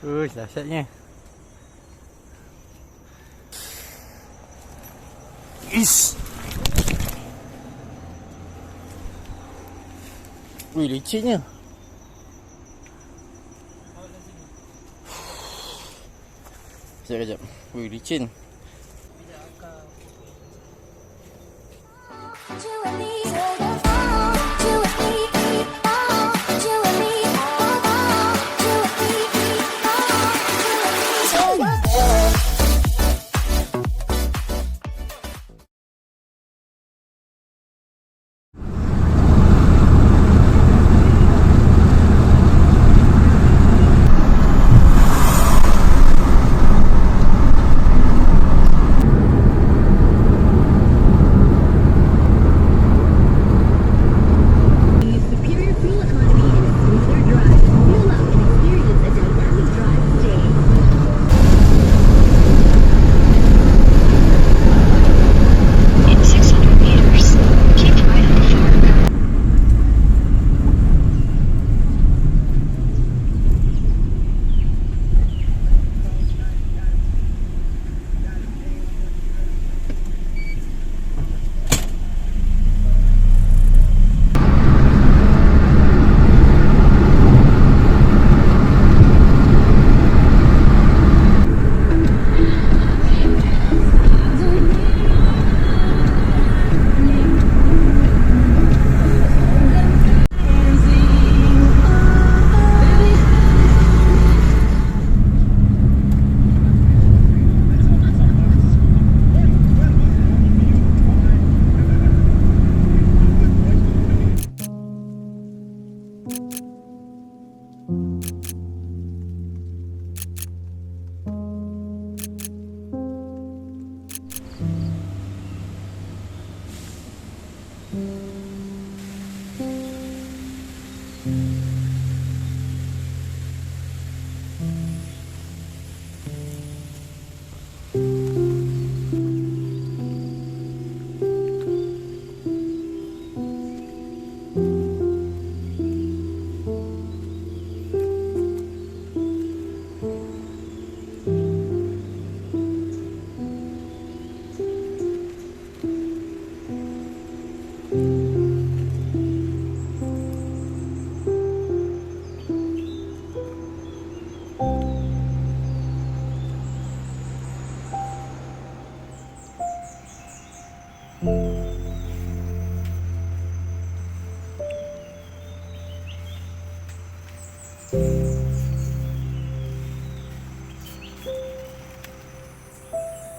Dahsyatnya. Is. Licinnya. Sekejap. Licin.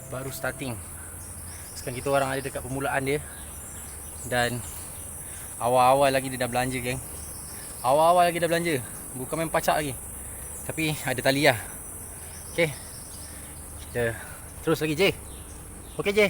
Baru starting. Sekarang kita orang ada dekat permulaan dia. Dan awal-awal lagi dia dah belanja, geng. Awal-awal lagi dah belanja. Bukan main pacak lagi. Tapi ada tali lah. Okay, kita terus lagi, J. Okay, J.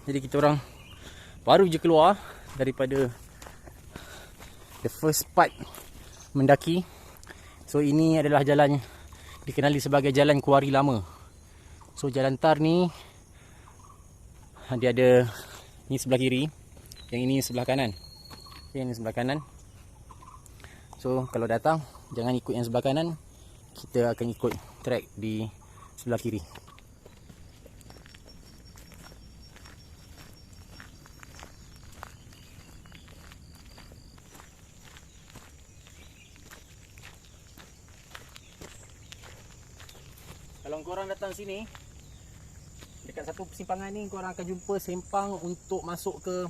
Jadi kita orang baru je keluar daripada the first part mendaki. So ini adalah jalan dikenali sebagai Jalan Kuari Lama. So jalan tar ni dia ada ni sebelah kiri, yang ini sebelah kanan. Okay, ini sebelah kanan. So kalau datang jangan ikut yang sebelah kanan, kita akan ikut track di sebelah kiri. Kalau korang datang sini, dekat satu persimpangan ni korang akan jumpa sempang untuk masuk ke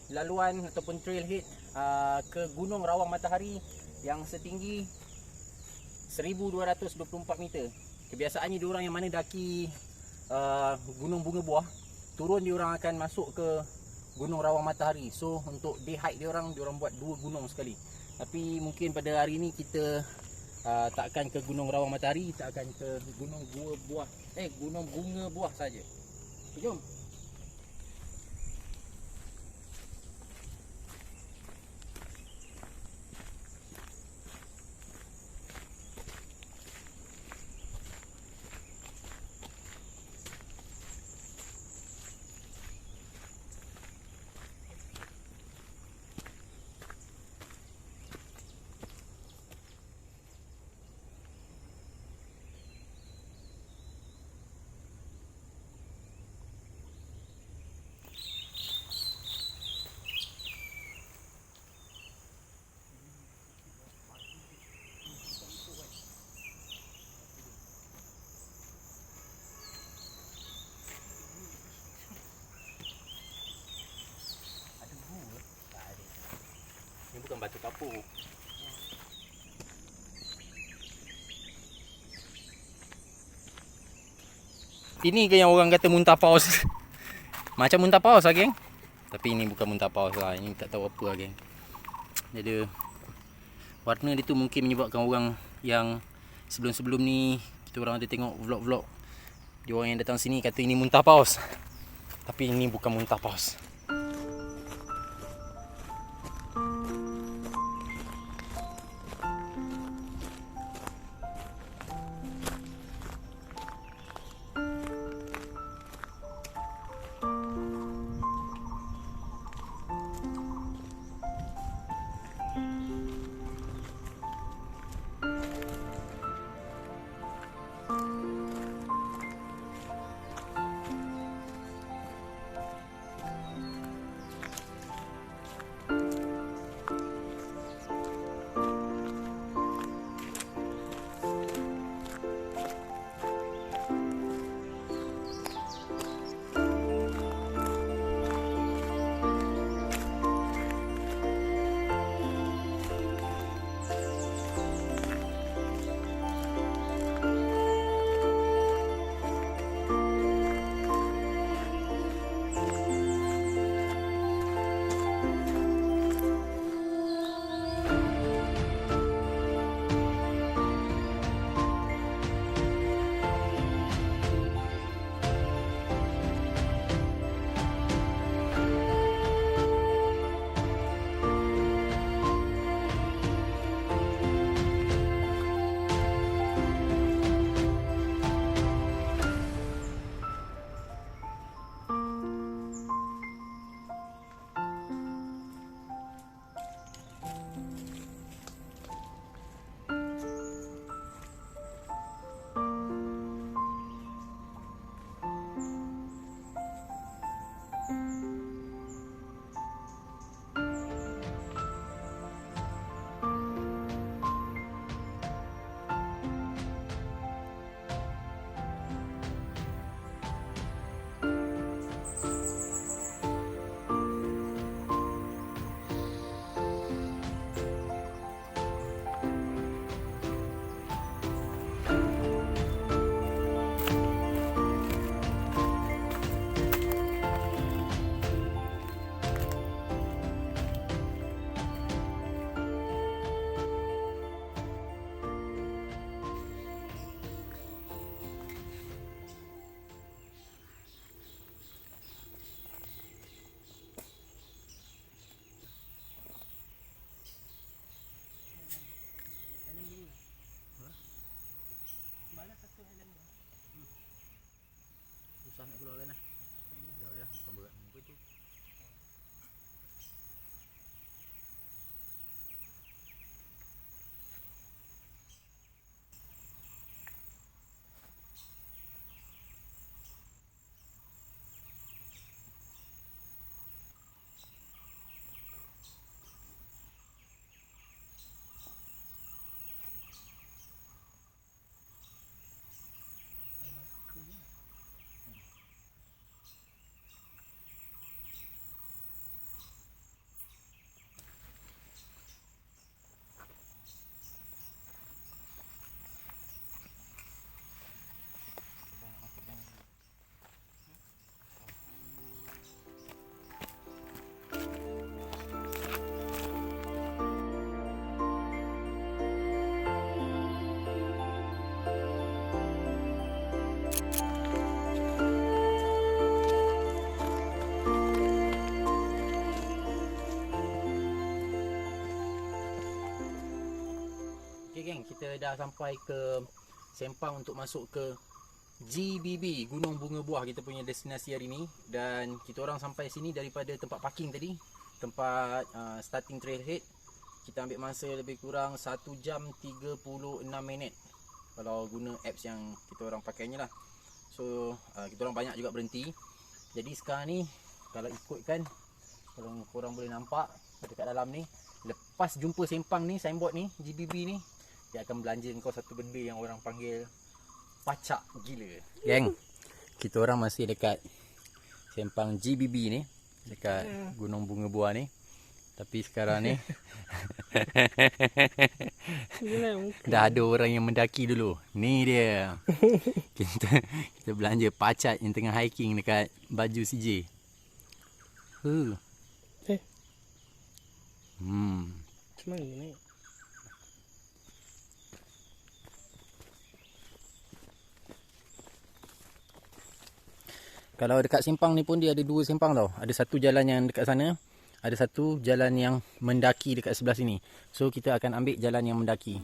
laluan ataupun trailhead ke Gunung Rawang Matahari yang setinggi 1224 meter. Kebiasaannya diorang yang mana daki Gunung Bunga Buah, turun diorang akan masuk ke Gunung Rawang Matahari. So untuk day hike diorang buat dua gunung sekali. Tapi mungkin pada hari ni kita tak akan ke Gunung Rawang Matahari, kita akan ke Gunung Bunga Buah saja. Jom. Ini bukan batu kapur. Ini ke yang orang kata muntah paus. Macam muntah paus lah geng. Tapi ini bukan muntah paus lah. Ini tak tahu apa lah geng. Jadi warna dia tu mungkin menyebabkan orang yang sebelum-sebelum ni kita orang ada tengok vlog-vlog, dia orang yang datang sini kata ini muntah paus. Tapi ini bukan muntah paus. Okay geng, kita dah sampai ke Sempang untuk masuk ke GBB, Gunung Bunga Buah, kita punya destinasi hari ni. Dan kita orang sampai sini daripada tempat parking tadi, tempat starting trailhead. Kita ambil masa lebih kurang 1 jam 36 minit kalau guna apps yang kita orang pakainya lah. So kita orang banyak juga berhenti. Jadi sekarang ni kalau ikutkan, kalau korang boleh nampak dekat dalam ni, lepas jumpa Sempang ni, signboard ni, GBB ni, dia akan belanja kau satu benda yang orang panggil pacak gila. Geng, kita orang masih dekat Sempang GBB ni, dekat Gunung Bunga Buah ni. Tapi sekarang ni dah ada orang yang mendaki dulu. Ni dia. Kita belanja pacak yang tengah hiking dekat baju CJ. Macam mana ni? Kalau dekat Sempang ni pun dia ada 2 Sempang tau. Ada satu jalan yang dekat sana, ada satu jalan yang mendaki dekat sebelah sini. So kita akan ambil jalan yang mendaki.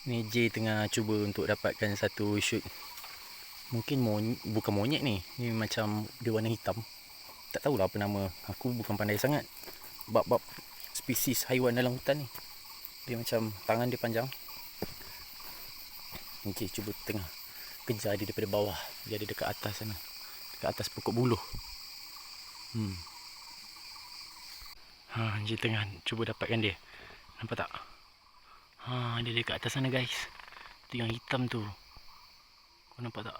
Ni J tengah cuba untuk dapatkan satu shoot. Mungkin bukan monyet ni. Ni macam dia warna hitam. Tak tahulah apa nama. Aku bukan pandai sangat bab-bab spesies haiwan dalam hutan ni. Dia macam tangan dia panjang. Ni J cuba tengah kejar dia daripada bawah. Dia ada dekat atas sana, dekat atas pokok buluh. J tengah cuba dapatkan dia. Nampak tak? Dia dekat atas sana guys. Tu yang hitam tu. Kau nampak tak?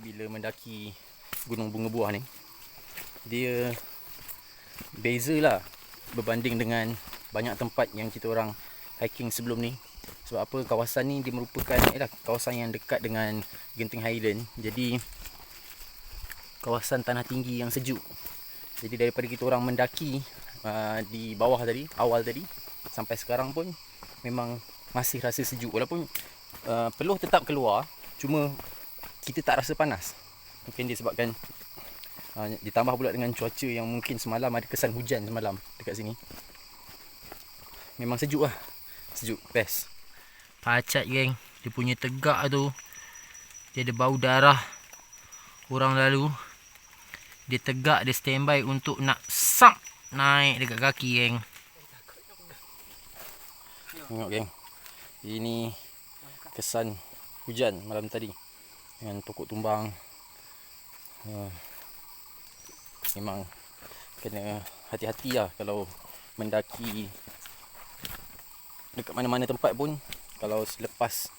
Bila mendaki Gunung Bunga Buah ni, dia bezalah berbanding dengan banyak tempat yang kita orang hiking sebelum ni. Sebab apa? Kawasan ni dia merupakan kawasan yang dekat dengan Genting Highland. Jadi kawasan tanah tinggi yang sejuk. Jadi daripada kita orang mendaki di bawah tadi, awal tadi, sampai sekarang pun memang masih rasa sejuk. Walaupun peluh tetap keluar, cuma kita tak rasa panas. Mungkin disebabkan ditambah pula dengan cuaca yang mungkin semalam ada kesan hujan semalam dekat sini. Memang sejuk lah. Sejuk, best. Pacak geng, dia punya tegak tu, dia ada bau darah orang lalu. Dia tegak, dia standby untuk nak sap naik dekat kaki geng. Tengok geng, ini kesan hujan malam tadi dengan pokok tumbang. Memang kena hati-hati lah kalau mendaki dekat mana-mana tempat pun. Kalau selepas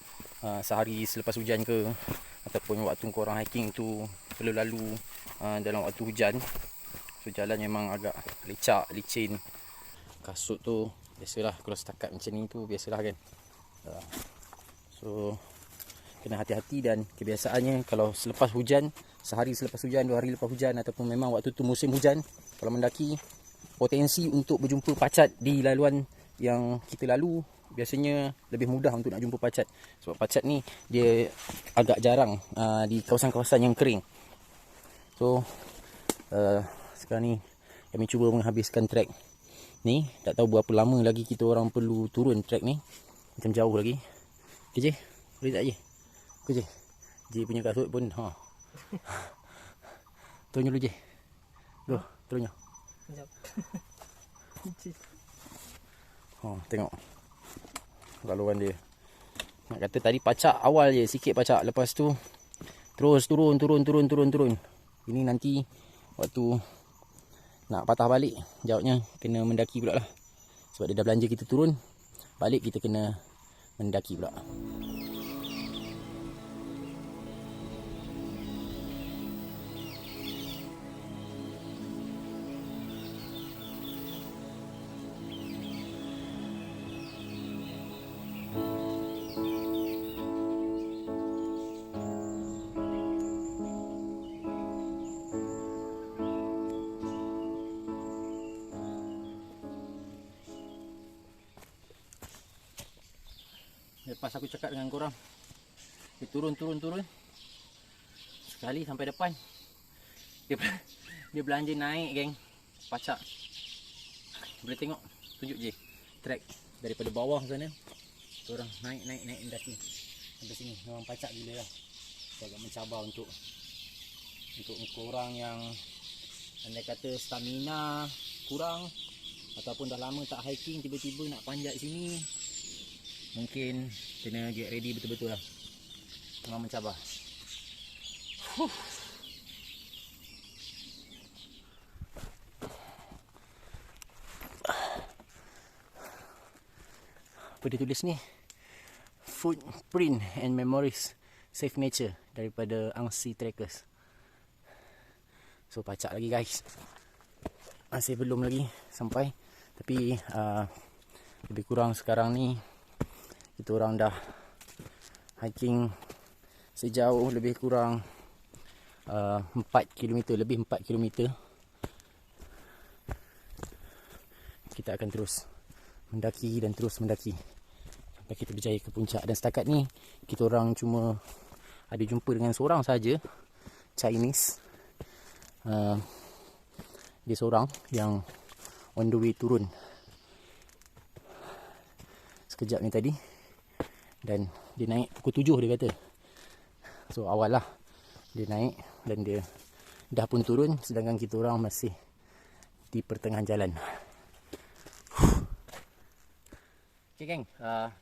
sehari selepas hujan ke, ataupun waktu korang hiking tu perlu lalu dalam waktu hujan, so jalan memang agak lecak, licin. Kasut tu biasalah, kalau setakat macam ni tu biasalah kan. So kena hati-hati. Dan kebiasaannya kalau selepas hujan, sehari selepas hujan, 2 hari lepas hujan, ataupun memang waktu tu musim hujan, kalau mendaki, potensi untuk berjumpa pacat di laluan yang kita lalu biasanya lebih mudah untuk nak jumpa pacat. Sebab pacat ni dia agak jarang di kawasan-kawasan yang kering. So sekarang ni kami cuba menghabiskan trek ni. Tak tahu berapa lama lagi kita orang perlu turun trek ni. Macam jauh lagi. Okay je, boleh tak je? Aku je. J punya kasut pun ha. Turun dulu je. Go, turun je. Sekejap. Tengok. Laluan dia. Nak kata tadi pacak awal je, sikit pacak. Lepas tu terus turun. Ini nanti waktu nak patah balik, jawabnya kena mendaki pula lah. Sebab dia dah belanja kita turun, balik kita kena mendaki pula. Lepas aku cakap dengan korang, dia turun. Sekali sampai depan, dia belanja naik geng. Pacak. Boleh tengok, tunjuk je track daripada bawah sana. Orang naik mendaki sampai sini. Memang pacak gila lah. Saya agak mencabar untuk korang yang andai kata stamina kurang ataupun dah lama tak hiking, tiba-tiba nak panjat sini, mungkin kena get ready betul-betul lah. Memang mencabar. Apa dia tulis ni? Footprint and Memories, Safe Nature, daripada Angsi Trekkers. So pacak lagi guys. Masih belum lagi sampai. Tapi lebih kurang sekarang ni kita orang dah hiking sejauh lebih kurang 4 km, lebih 4 km. Kita akan terus mendaki dan terus mendaki sampai kita berjaya ke puncak. Dan setakat ni kita orang cuma ada jumpa dengan seorang saja, Chinese. Dia seorang yang on the way turun sekejap ni tadi. Dan dia naik pukul 7 dia kata. So awal lah dia naik dan dia dah pun turun, sedangkan kita orang masih di pertengahan jalan. Okay geng,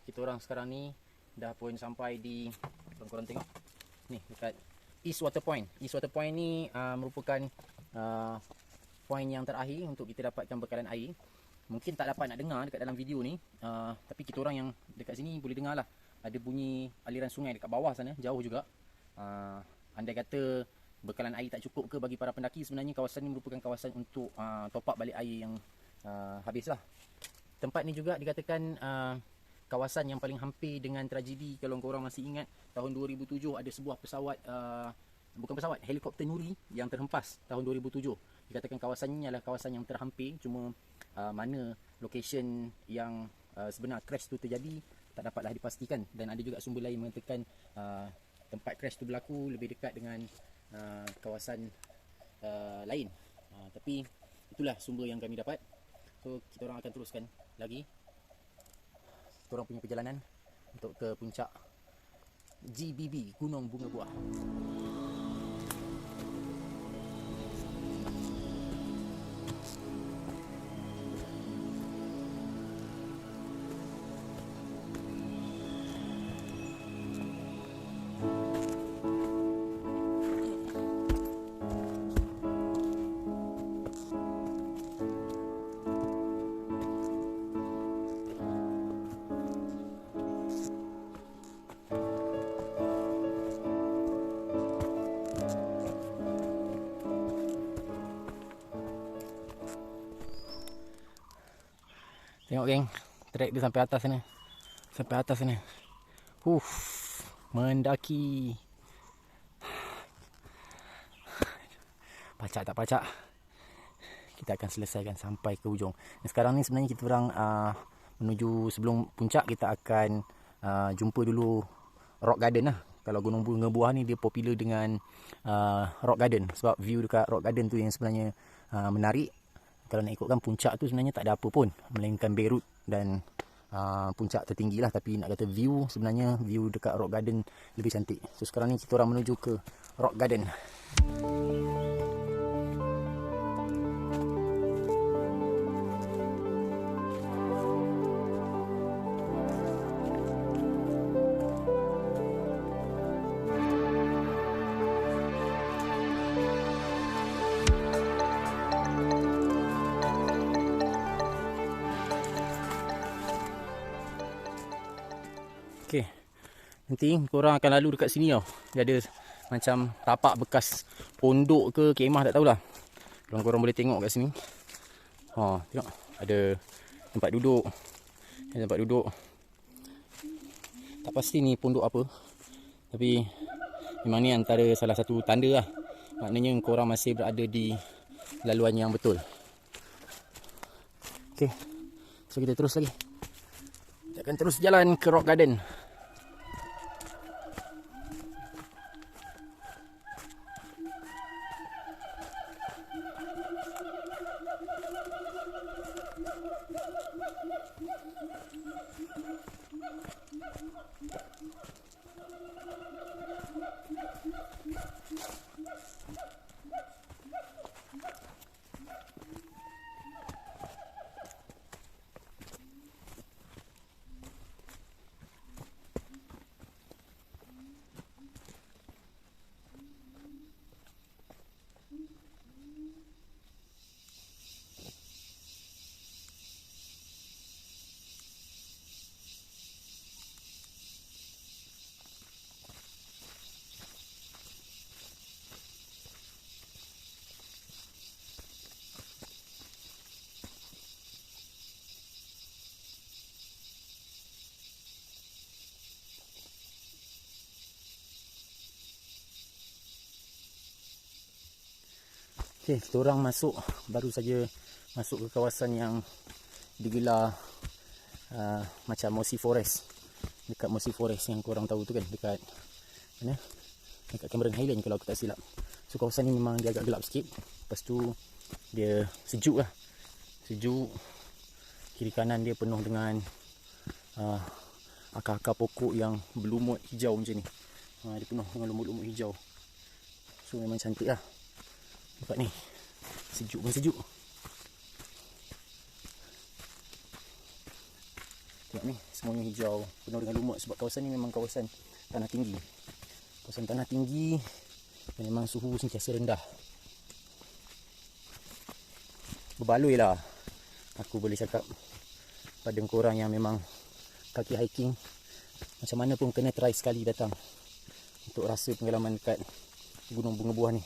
kita orang sekarang ni dah pun sampai di, korang tengok ni dekat East Water Point. East Water Point ni merupakan point yang terakhir untuk kita dapatkan bekalan air. Mungkin tak dapat nak dengar dekat dalam video ni, tapi kita orang yang dekat sini boleh dengar lah. Ada bunyi aliran sungai dekat bawah sana, jauh juga. Andai kata bekalan air tak cukup ke bagi para pendaki, sebenarnya kawasan ni merupakan kawasan untuk top up balik air yang habis lah. Tempat ni juga dikatakan kawasan yang paling hampir dengan tragedi. Kalau korang masih ingat, tahun 2007 ada sebuah pesawat, helikopter Nuri yang terhempas tahun 2007. Dikatakan kawasan ni adalah kawasan yang terhampir, cuma mana location yang sebenar crash tu terjadi tak dapatlah dipastikan. Dan ada juga sumber lain mengatakan tempat crash tu berlaku lebih dekat dengan kawasan lain. Tapi itulah sumber yang kami dapat. So kita orang akan teruskan lagi kita orang punya perjalanan untuk ke puncak GBB, Gunung Bunga Buah. Tengok geng, trek dia sampai atas sana. Sampai atas sana. Mendaki. Pacak tak pacak, kita akan selesaikan sampai ke hujung. Dan sekarang ni sebenarnya kita orang menuju sebelum puncak, kita akan jumpa dulu Rock Garden lah. Kalau Gunung Bunga Buah ni dia popular dengan Rock Garden, sebab view dekat Rock Garden tu yang sebenarnya menarik. Kalau nak ikutkan puncak tu sebenarnya tak ada apa pun, melainkan Beirut dan puncak tertinggi lah. Tapi nak kata view, sebenarnya view dekat Rock Garden lebih cantik. So sekarang ni kita orang menuju ke Rock Garden. Okay, nanti korang akan lalu dekat sini tau. Dia ada macam tapak bekas pondok ke kemah, tak tahulah. Korang boleh tengok kat sini. Tengok ada tempat duduk. Ada tempat duduk. Tak pasti ni pondok apa, tapi memang ni antara salah satu tanda lah. Maknanya korang masih berada di laluan yang betul. Okay, so kita terus lagi. Kita akan terus jalan ke Rock Garden. Okay, kita orang baru saja masuk ke kawasan yang digelar macam Mossy Forest. Dekat Mossy Forest yang korang tahu tu kan, dekat mana? Dekat Cameron Highland kalau aku tak silap. So kawasan ni memang dia agak gelap sikit. Lepas tu dia sejuk lah. Sejuk. Kiri kanan dia penuh dengan akar-akar pokok yang berlumut hijau macam ni. Dia penuh dengan lumut-lumut hijau. So memang cantik lah. Nampak ni, sejuk pun sejuk. Tengok ni, semuanya hijau, penuh dengan lumut. Sebab kawasan ni memang kawasan tanah tinggi. Kawasan tanah tinggi dan memang suhu sentiasa rendah. Berbaloi lah, aku boleh cakap pada korang yang memang kaki hiking, macam mana pun kena try sekali datang untuk rasa pengalaman dekat Gunung Bunga Buah ni.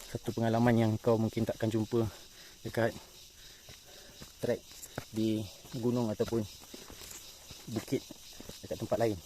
Satu pengalaman yang kau mungkin takkan jumpa dekat trek di gunung ataupun bukit dekat tempat lain.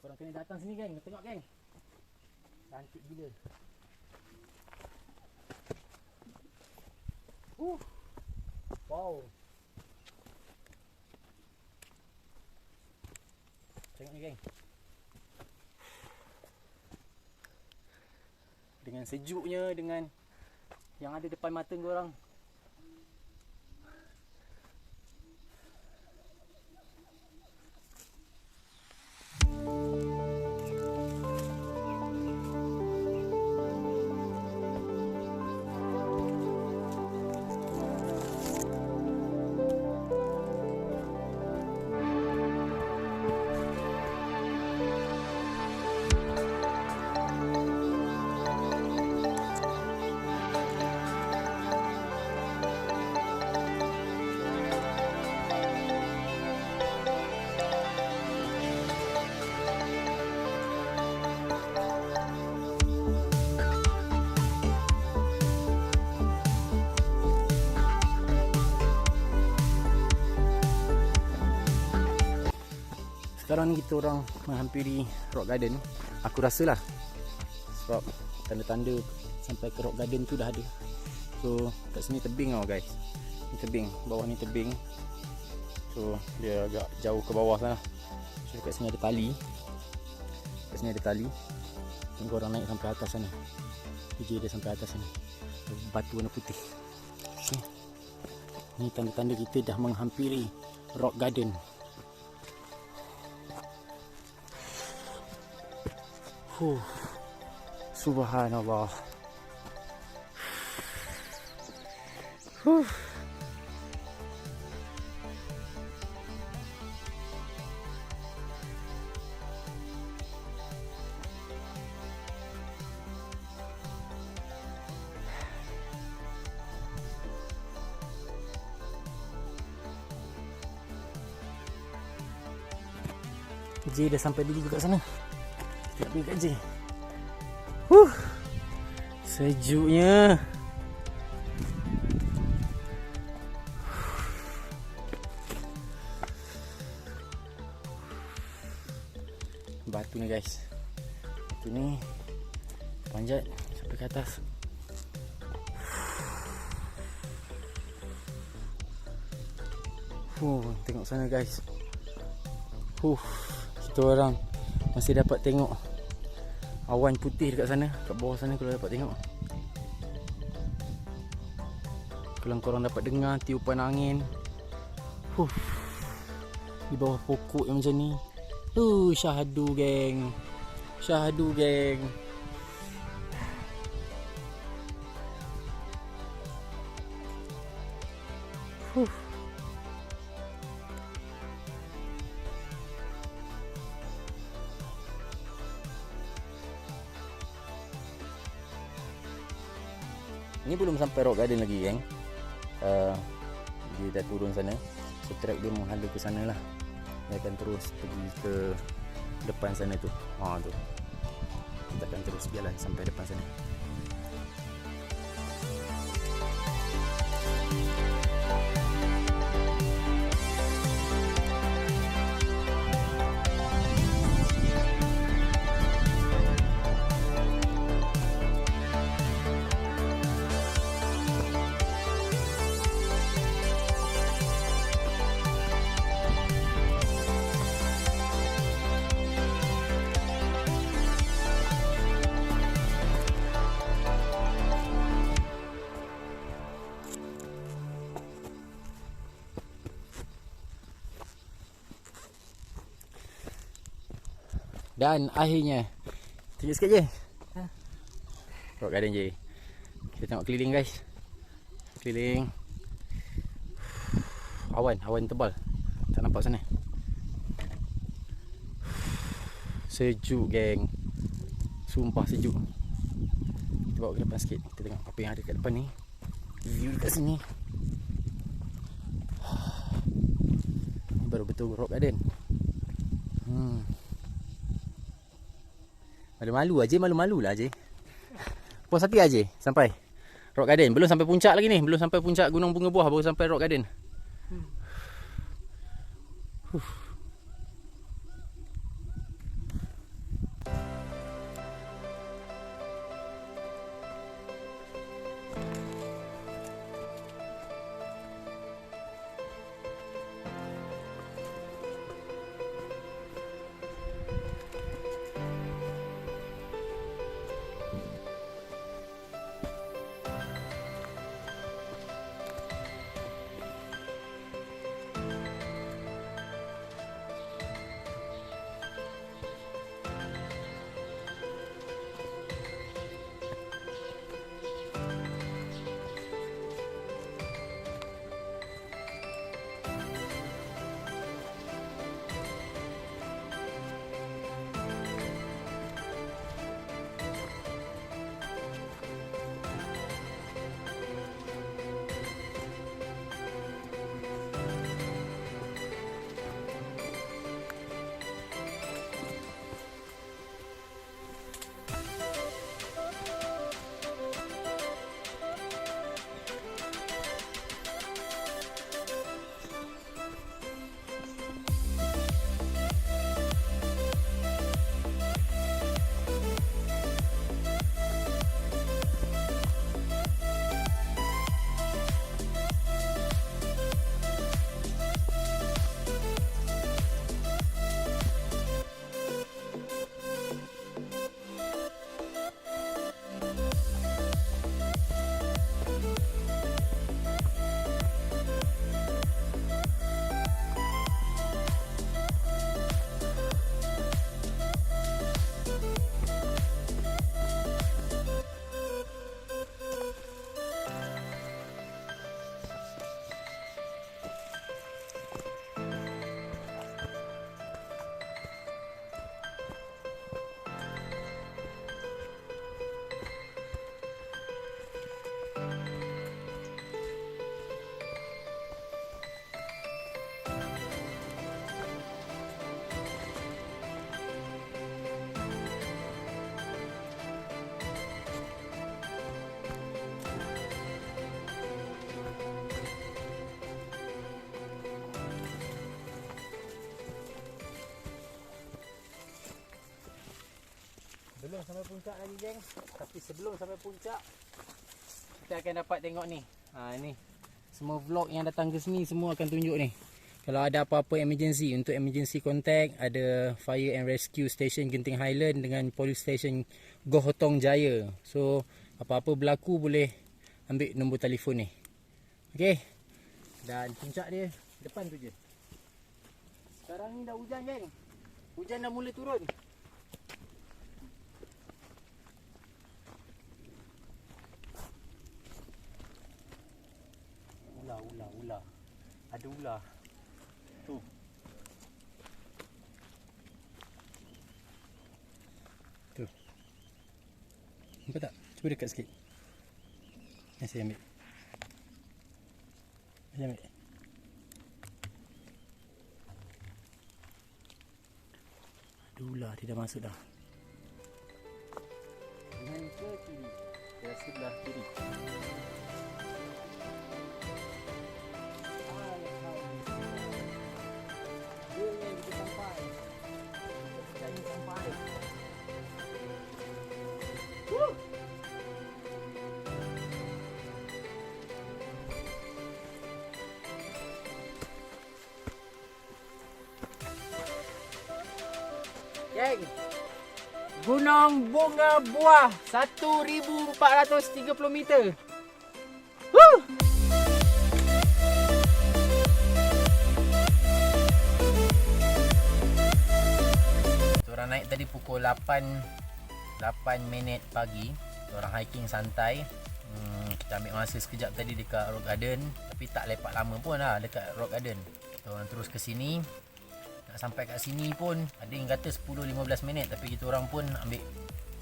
Korang kena datang sini geng, tengok geng. Cantik gila. Wow. Tengok ni geng. Dengan sejuknya, dengan yang ada depan mata korang. Sekarang ni kita orang menghampiri Rock Garden. Aku rasa lah, sebab tanda-tanda sampai ke Rock Garden tu dah ada. So kat sini tebing tau guys. Ni tebing, bawah ni tebing. So dia agak jauh ke bawah sana. So kat sini ada tali. Kat sini ada tali. Tunggu orang naik sampai atas sana. Dia sampai atas sana. Batu warna putih. Okay. Ni tanda-tanda kita dah menghampiri Rock Garden. Subhanallah. J dah sampai dulu kat sana. Kita pergi kat J. Sejuknya. Batu ni guys. Batu ni panjat sampai ke atas. Tengok sana guys. Kita orang masih dapat tengok awan putih dekat sana, kat bawah sana kalau dapat tengok. Kalau korang dapat dengar tiupan angin di bawah pokok yang macam ni. Syahadu geng. Syahadu geng. Ni belum sampai Rock Garden lagi geng. Dia dah turun sana. So track dia menghala ke sana lah. Dia akan terus pergi ke depan sana tu. Tu. Kita akan terus jalan sampai depan sana. Dan akhirnya, tunjuk sikit je. Rock Garden je. Kita tengok keliling guys. Keliling. Awan tebal. Tak nampak sana. Sejuk geng. Sumpah sejuk. Kita bawa ke depan sikit. Kita tengok apa yang ada kat depan ni. View dekat sini. Baru betul Rock Garden. Malu-malu lah Ajay. Puas hati Ajay sampai Rock Garden. Belum sampai puncak lagi ni. Belum sampai puncak Gunung Bunga Buah, baru sampai Rock Garden. sampai puncak lagi geng. Tapi sebelum sampai puncak, kita akan dapat tengok ni. Ni semua vlog yang datang ke sini semua akan tunjuk ni. Kalau ada apa-apa emergency, untuk emergency contact, ada fire and rescue station Genting Highland dengan police station Gohotong Jaya. So apa-apa berlaku boleh ambil nombor telefon ni. Okey. Dan puncak dia depan tu je. Sekarang ni dah hujan geng. Hujan dah mula turun. Ular. Ada ular. Tu. Tu. Nampak tak? Cuba dekat sikit. Ni saya ambil. Saya ambil. Ada ular, dia dah masuk dah. Kanan ke kiri? Ke sebelah kiri. Geng, Gunung Bunga Buah 1430 meter. Woo! Orang naik tadi pukul 8 minit pagi. Orang hiking santai. Kita ambil masa sekejap tadi dekat Rock Garden, tapi tak lepak lama pun lah dekat Rock Garden. Kita orang terus ke sini. Nak sampai kat sini pun ada yang kata 10-15 minit, tapi kita orang pun ambil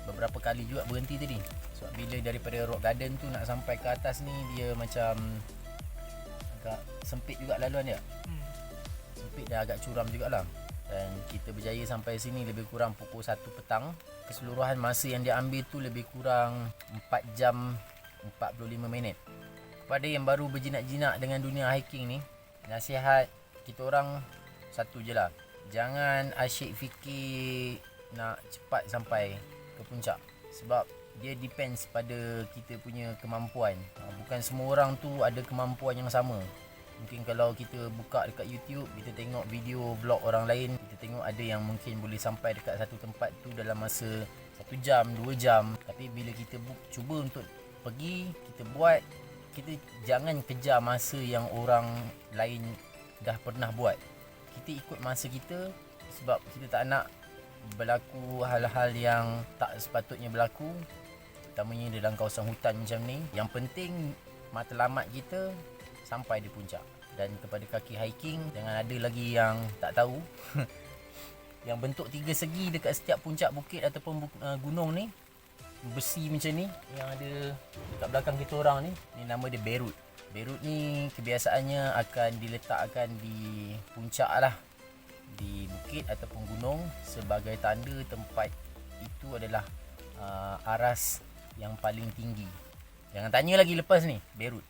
beberapa kali juga berhenti tadi. Sebab bila daripada Rock Garden tu nak sampai ke atas ni dia macam agak sempit juga laluan dia. Sempit dan agak curam jugalah. Dan kita berjaya sampai sini lebih kurang pukul 1 petang. Keseluruhan masa yang dia ambil tu lebih kurang 4 jam 45 minit. Kepada yang baru berjinak-jinak dengan dunia hiking ni, nasihat kita orang satu je lah. Jangan asyik fikir nak cepat sampai ke puncak. Sebab dia depends pada kita punya kemampuan. Bukan semua orang tu ada kemampuan yang sama. Mungkin kalau kita buka dekat YouTube, kita tengok video vlog orang lain, kita tengok ada yang mungkin boleh sampai dekat satu tempat tu dalam masa 1 jam, 2 jam. Tapi bila kita cuba untuk pergi, kita buat, kita jangan kejar masa yang orang lain dah pernah buat. Kita ikut masa kita, sebab kita tak nak berlaku hal-hal yang tak sepatutnya berlaku, terutamanya dalam kawasan hutan macam ni. Yang penting matlamat kita sampai di puncak. Dan kepada kaki hiking, jangan ada lagi yang tak tahu yang bentuk 3 segi dekat setiap puncak bukit ataupun gunung ni, besi macam ni yang ada dekat belakang kita orang ni nama dia Beirut. Beirut ni kebiasaannya akan diletakkan di puncak lah, di bukit ataupun gunung, sebagai tanda tempat itu adalah aras yang paling tinggi. Jangan tanya lagi lepas ni, Beirut.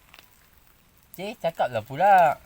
Cakaplah pula.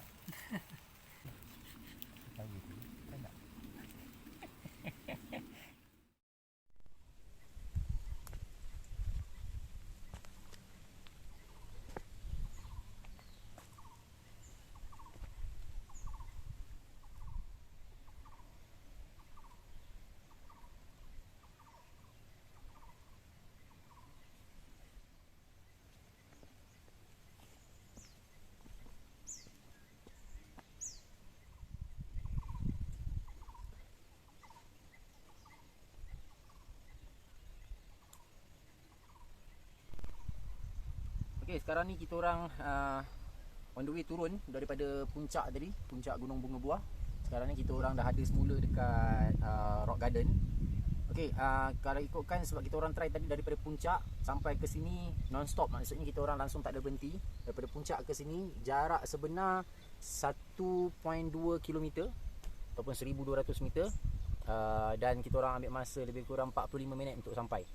Okay, sekarang ni kita orang on the way turun daripada puncak tadi, puncak Gunung Bunga Buah. Sekarang ni kita orang dah ada semula dekat Rock Garden. Okay, kalau ikutkan, sebab kita orang try tadi daripada puncak sampai ke sini non-stop, maksudnya kita orang langsung tak ada berhenti. Daripada puncak ke sini jarak sebenar 1.2 km ataupun 1200 meter, dan kita orang ambil masa lebih kurang 45 minit untuk sampai.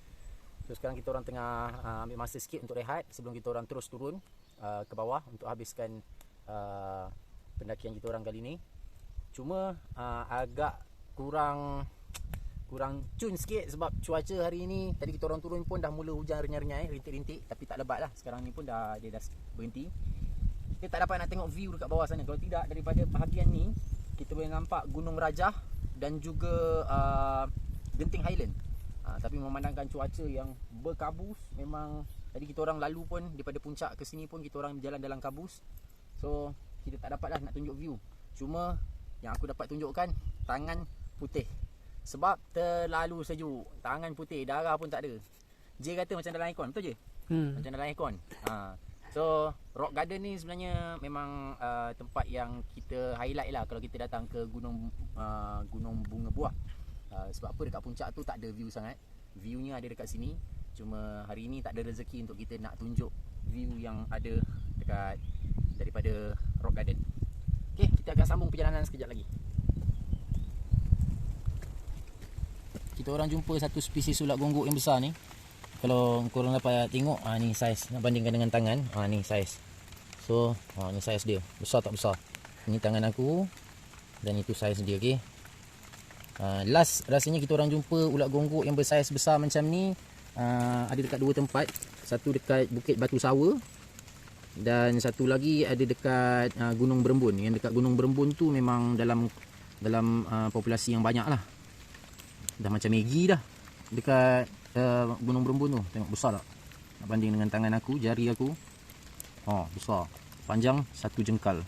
So sekarang kita orang tengah ambil masa sikit untuk rehat sebelum kita orang terus turun ke bawah untuk habiskan pendakian kita orang kali ni. Cuma agak kurang kurang cun sikit sebab cuaca hari ni, tadi kita orang turun pun dah mula hujan renyai-renyai, rintik-rintik, tapi tak lebat lah. Sekarang ni pun dia dah berhenti. Kita tak dapat nak tengok view dekat bawah sana. Kalau tidak, daripada bahagian ni kita boleh nampak Gunung Rajah dan juga Genting Highland. Tapi memandangkan cuaca yang berkabus, memang tadi kita orang lalu pun daripada puncak ke sini pun kita orang berjalan dalam kabus. So kita tak dapat lah nak tunjuk view. Cuma yang aku dapat tunjukkan, tangan putih. Sebab terlalu sejuk. Tangan putih, darah pun tak ada. Jay kata macam dalam aircon, betul je? Macam dalam aircon. So Rock Garden ni sebenarnya memang tempat yang kita highlight lah kalau kita datang ke gunung bunga buah. Sebab apa, dekat puncak tu tak ada view sangat. Viewnya ada dekat sini. Cuma hari ni tak ada rezeki untuk kita nak tunjuk view yang ada dekat daripada Rock Garden. Okay, kita akan sambung perjalanan sekejap lagi. Kita orang jumpa satu spesies ulat gonggok yang besar ni. Kalau korang dapat tengok, ni saiz, nak bandingkan dengan tangan, ni saiz. So, ni saiz dia. Besar tak besar? Ini tangan aku dan itu saiz dia, okey. Last rasanya kita orang jumpa ulat gonggok yang bersaiz besar macam ni, ada dekat dua tempat. Satu dekat Bukit Batu Sawa dan satu lagi ada dekat Gunung Berembun. Yang dekat Gunung Berembun tu memang dalam populasi yang banyak lah. Dah macam Maggie dah dekat Gunung Berembun tu. Tengok besar tak? Nak banding dengan tangan aku, jari aku. Besar. Panjang 1 jengkal.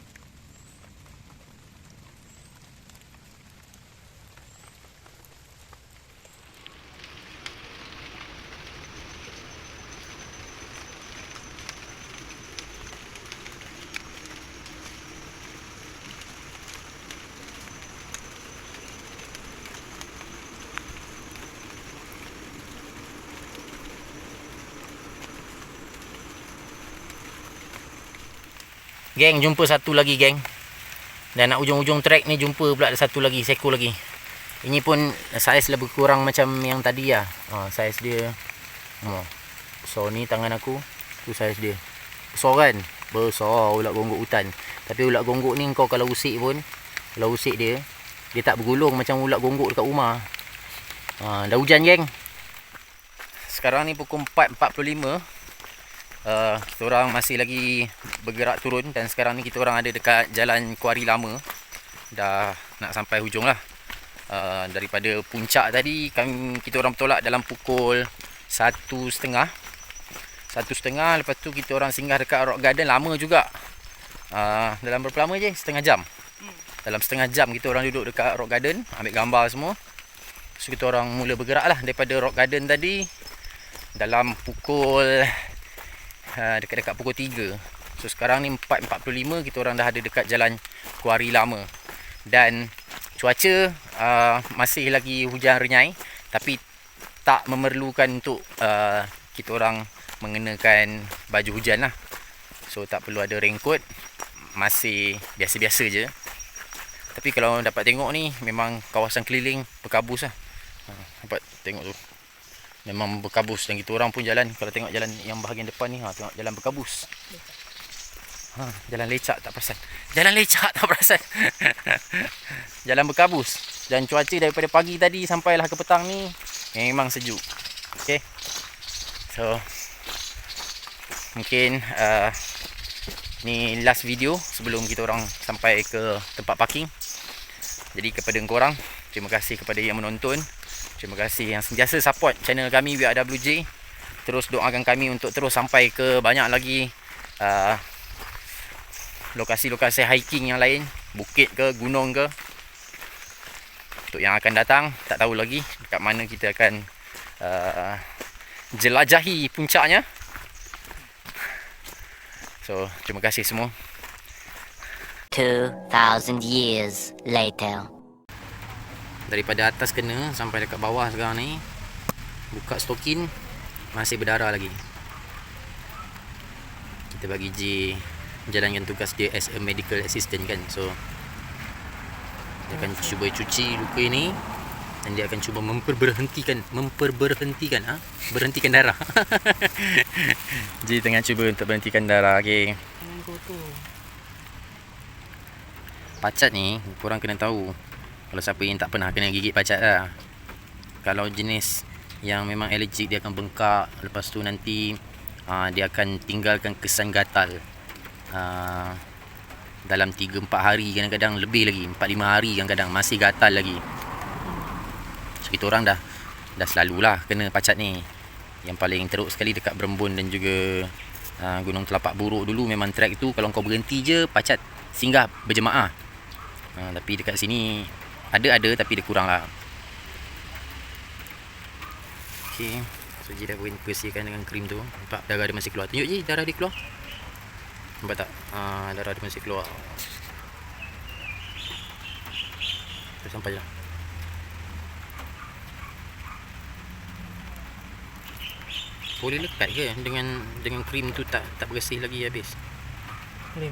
Geng, jumpa satu lagi geng. Dan nak ujung-ujung trek ni jumpa pula ada satu lagi, seekor lagi. Ini pun saiz lebih kurang macam yang tadi lah. Saiz dia. So ni tangan aku, tu saiz dia. Besar kan? Besar ulat gonggok hutan. Tapi ulat gonggok ni kau kalau usik pun, kalau usik dia tak bergulung macam ulat gonggok dekat rumah. Dah hujan geng. Sekarang ni pukul 4.45. Kita orang masih lagi bergerak turun dan sekarang ni kita orang ada dekat jalan Kuari Lama. Dah nak sampai hujung lah. Daripada puncak tadi kita orang bertolak dalam pukul 1.30. 1.30, lepas tu kita orang singgah dekat Rock Garden, lama juga. Dalam berapa lama je? Setengah jam. Dalam setengah jam kita orang duduk dekat Rock Garden, ambil gambar semua. So kita orang mula bergerak lah daripada Rock Garden tadi. Dalam pukul dekat-dekat pukul 3. So sekarang ni 4.45, kita orang dah ada dekat jalan Kuari Lama. Dan cuaca masih lagi hujan renyai, tapi tak memerlukan untuk kita orang mengenakan baju hujan lah. So tak perlu ada raincoat, masih biasa-biasa je. Tapi kalau dapat tengok ni, memang kawasan keliling berkabus lah. Dapat tengok tu, memang berkabus. Dan kita orang pun jalan, kalau tengok jalan yang bahagian depan ni, tengok jalan berkabus. Jalan lecak tak perasan. Jalan lecak tak perasan. Jalan berkabus. Dan cuaca daripada pagi tadi sampailah ke petang ni memang sejuk. Okay, so mungkin ni last video sebelum kita orang sampai ke tempat parking. Jadi kepada korang, terima kasih kepada yang menonton. Terima kasih yang sentiasa support channel kami WRWJ. Terus doakan kami untuk terus sampai ke banyak lagi lokasi-lokasi hiking yang lain, bukit ke, gunung ke. Untuk yang akan datang, tak tahu lagi dekat mana kita akan jelajahi puncaknya. So, terima kasih semua. 2,000 years later. Daripada atas kena sampai dekat bawah sekarang ni, buka stokin, masih berdarah lagi. Kita bagi J jalankan tugas dia as a medical assistant kan. So dia akan cuba cuci luka ini dan dia akan cuba memperberhentikan darah. J tengah cuba untuk berhentikan darah. Okey. Pacat ni korang kena tahu. Kalau siapa yang tak pernah kena gigit pacat lah, Kalau jenis yang memang allergic, dia akan bengkak. Lepas tu nanti dia akan tinggalkan kesan gatal dalam 3-4 hari, kadang-kadang lebih lagi, 4-5 hari kadang-kadang masih gatal lagi. So kita orang dah selalulah kena pacat ni. Yang paling teruk sekali dekat Berembun dan juga Gunung Telapak Buruk dulu. Memang trek tu kalau kau berhenti je, pacat singgah berjemaah. Tapi dekat sini ada tapi dia kurang lah. Okay, so Ji dah bersihkan dengan krim tu. Nampak darah dia masih keluar. Tunjuk Ji, darah dia keluar. Nampak tak? Darah dia masih keluar. Terus sampai je. Boleh lekat ke dengan krim tu tak bersih lagi habis? Boleh.